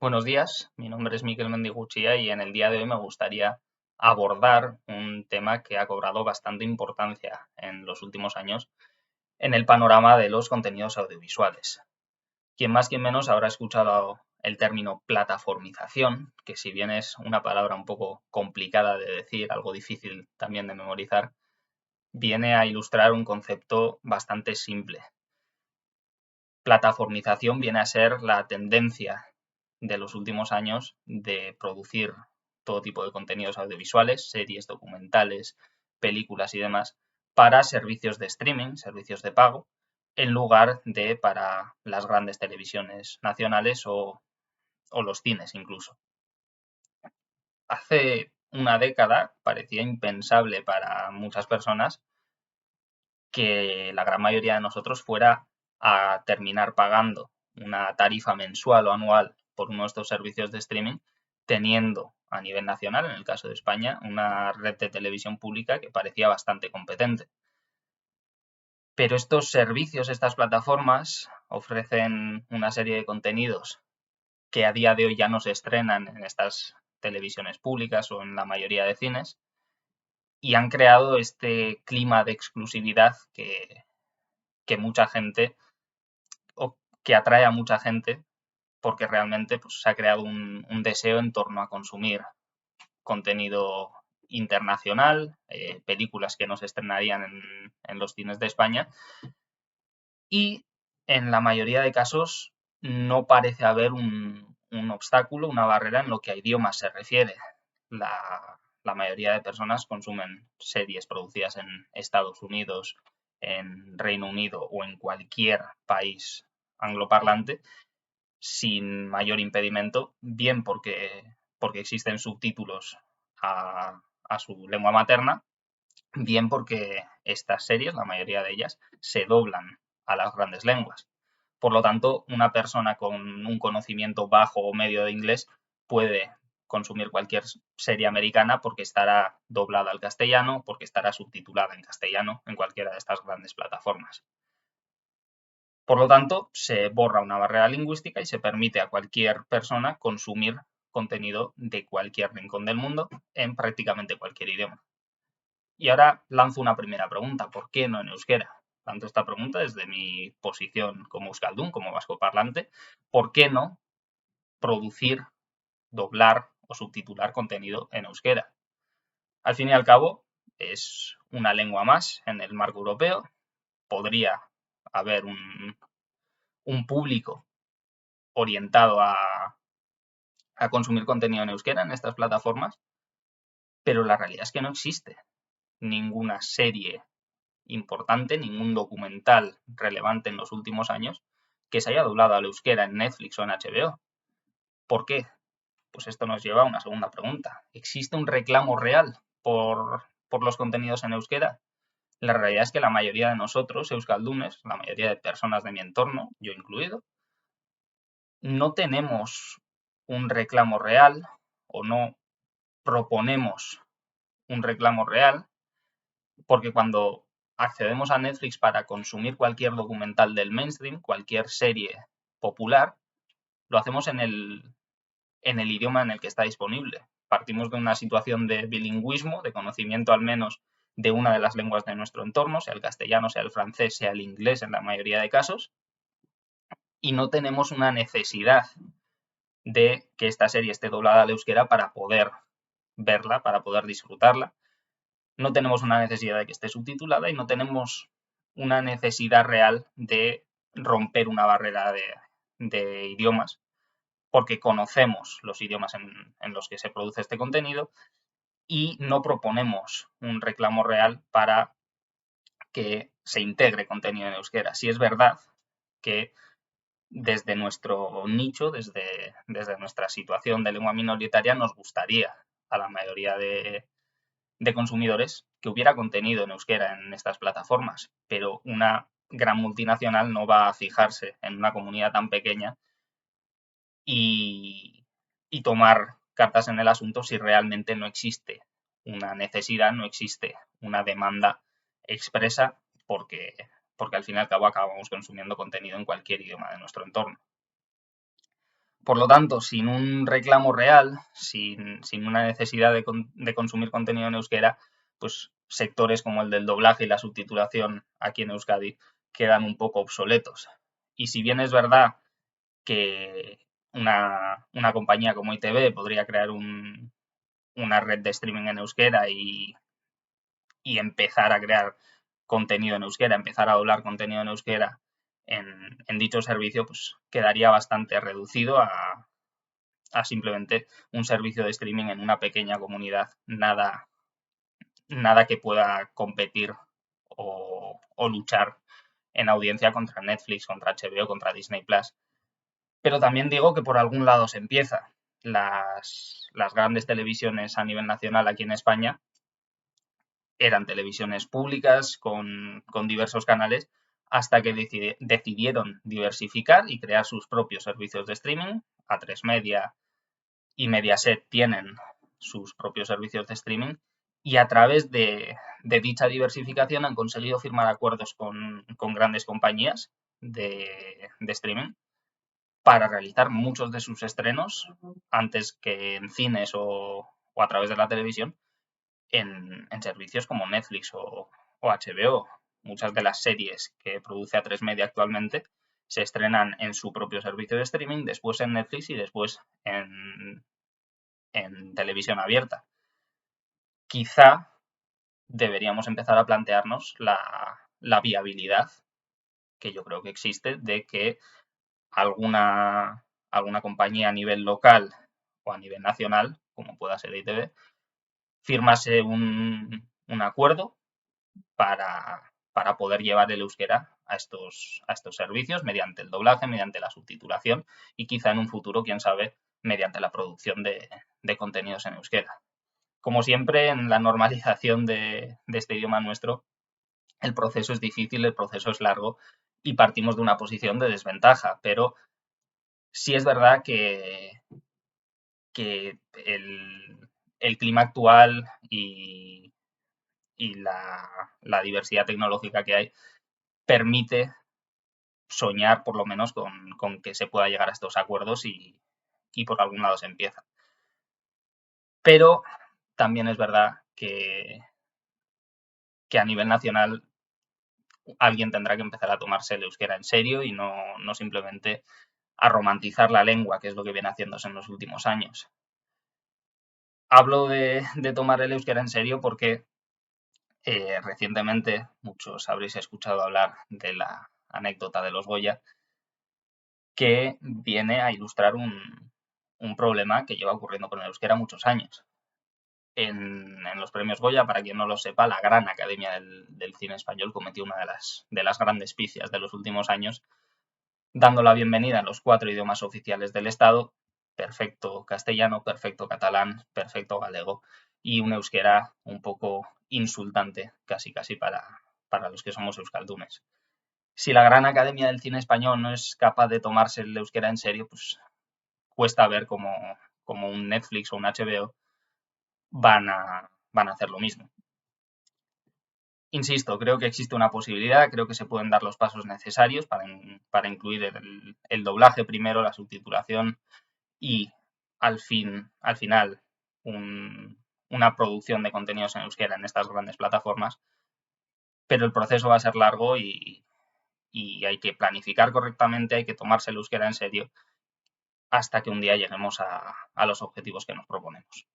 Buenos días, mi nombre es Miquel Mendiguchía y en el día de hoy me gustaría abordar un tema que ha cobrado bastante importancia en los últimos años en el panorama de los contenidos audiovisuales. Quien más, quien menos habrá escuchado el término plataformización, que si bien es una palabra un poco complicada de decir, algo difícil también de memorizar, viene a ilustrar un concepto bastante simple. Plataformización viene a ser la tendencia de los últimos años de producir todo tipo de contenidos audiovisuales, series, documentales, películas y demás, para servicios de streaming, servicios de pago, en lugar de para las grandes televisiones nacionales o los cines incluso. Hace una década parecía impensable para muchas personas que la gran mayoría de nosotros fuera a terminar pagando una tarifa mensual o anual por uno de estos servicios de streaming, teniendo a nivel nacional, en el caso de España, una red de televisión pública que parecía bastante competente. Pero estos servicios, estas plataformas, ofrecen una serie de contenidos que a día de hoy ya no se estrenan en estas televisiones públicas o en la mayoría de cines, y han creado este clima de exclusividad que mucha gente o que atrae a mucha gente porque realmente pues, se ha creado un deseo en torno a consumir contenido internacional, películas que no se estrenarían en los cines de España y en la mayoría de casos no parece haber un obstáculo, una barrera en lo que a idiomas se refiere. La mayoría de personas consumen series producidas en Estados Unidos, en Reino Unido o en cualquier país angloparlante sin mayor impedimento, bien porque existen subtítulos a su lengua materna, bien porque estas series, la mayoría de ellas, se doblan a las grandes lenguas. Por lo tanto, una persona con un conocimiento bajo o medio de inglés puede consumir cualquier serie americana porque estará doblada al castellano, porque estará subtitulada en castellano en cualquiera de estas grandes plataformas. Por lo tanto, se borra una barrera lingüística y se permite a cualquier persona consumir contenido de cualquier rincón del mundo en prácticamente cualquier idioma. Y ahora lanzo una primera pregunta, ¿por qué no en euskera? Lanzo esta pregunta desde mi posición como euskaldun, como vascoparlante, ¿por qué no producir, doblar o subtitular contenido en euskera? Al fin y al cabo, es una lengua más en el marco europeo, podría haber un público orientado a consumir contenido en euskera en estas plataformas, pero la realidad es que no existe ninguna serie importante, ningún documental relevante en los últimos años que se haya doblado al euskera en Netflix o en HBO. ¿Por qué? Pues esto nos lleva a una segunda pregunta. ¿Existe un reclamo real por los contenidos en euskera? La realidad es que la mayoría de nosotros, euskaldunes, la mayoría de personas de mi entorno, yo incluido, no tenemos un reclamo real o no proponemos un reclamo real, porque cuando accedemos a Netflix para consumir cualquier documental del mainstream, cualquier serie popular, lo hacemos en el idioma en el que está disponible. Partimos de una situación de bilingüismo, de conocimiento al menos de una de las lenguas de nuestro entorno, sea el castellano, sea el francés, sea el inglés en la mayoría de casos, y no tenemos una necesidad de que esta serie esté doblada al euskera para poder verla, para poder disfrutarla. No tenemos una necesidad de que esté subtitulada y no tenemos una necesidad real de romper una barrera de idiomas, porque conocemos los idiomas en los que se produce este contenido y no proponemos un reclamo real para que se integre contenido en euskera. Si es verdad que desde nuestro nicho, desde nuestra situación de lengua minoritaria, nos gustaría a la mayoría de consumidores que hubiera contenido en euskera en estas plataformas, pero una gran multinacional no va a fijarse en una comunidad tan pequeña y, y tomar cartas en el asunto si realmente no existe una necesidad, no existe una demanda expresa porque al fin y al cabo acabamos consumiendo contenido en cualquier idioma de nuestro entorno. Por lo tanto, sin un reclamo real, sin una necesidad de consumir contenido en euskera, pues sectores como el del doblaje y la subtitulación aquí en Euskadi quedan un poco obsoletos. Y si bien es verdad que una compañía como ITV podría crear una red de streaming en euskera y empezar a crear contenido en euskera, empezar a doblar contenido en euskera en dicho servicio, pues quedaría bastante reducido a simplemente un servicio de streaming en una pequeña comunidad, nada que pueda competir o luchar en audiencia contra Netflix, contra HBO, contra Disney Plus. Pero también digo que por algún lado se empieza. Las grandes televisiones a nivel nacional aquí en España eran televisiones públicas con diversos canales hasta que decidieron diversificar y crear sus propios servicios de streaming. A3 Media y Mediaset tienen sus propios servicios de streaming y a través de dicha diversificación han conseguido firmar acuerdos con grandes compañías de streaming para realizar muchos de sus estrenos antes que en cines o a través de la televisión en servicios como Netflix o HBO. Muchas de las series que produce A3 Media actualmente se estrenan en su propio servicio de streaming, después en Netflix y después en televisión abierta. Quizá deberíamos empezar a plantearnos la viabilidad, que yo creo que existe, de que alguna compañía a nivel local o a nivel nacional, como pueda ser ITV, firmase un acuerdo para poder llevar el euskera a estos servicios mediante el doblaje, mediante la subtitulación y quizá en un futuro, quién sabe, mediante la producción de contenidos en euskera. Como siempre, en la normalización de este idioma nuestro, el proceso es difícil, el proceso es largo y partimos de una posición de desventaja, pero sí es verdad que el clima actual y la diversidad tecnológica que hay permite soñar por lo menos con que se pueda llegar a estos acuerdos y por algún lado se empieza. Pero también es verdad que a nivel nacional alguien tendrá que empezar a tomarse el euskera en serio y no simplemente a romantizar la lengua, que es lo que viene haciéndose en los últimos años. Hablo de tomar el euskera en serio porque recientemente muchos habréis escuchado hablar de la anécdota de los Goya, que viene a ilustrar un problema que lleva ocurriendo con el euskera muchos años. En los premios Goya, para quien no lo sepa, la Gran Academia del Cine Español cometió una de las grandes picias de los últimos años, dando la bienvenida en los 4 idiomas oficiales del Estado, perfecto castellano, perfecto catalán, perfecto galego, y un euskera un poco insultante, casi para los que somos euskaldunes. Si la Gran Academia del Cine Español no es capaz de tomarse el euskera en serio, pues cuesta ver cómo un Netflix o un HBO van a hacer lo mismo. Insisto, creo que existe una posibilidad, creo que se pueden dar los pasos necesarios para incluir el doblaje primero, la subtitulación y al final una producción de contenidos en euskera en estas grandes plataformas, pero el proceso va a ser largo y hay que planificar correctamente, hay que tomarse el euskera en serio hasta que un día lleguemos a los objetivos que nos proponemos.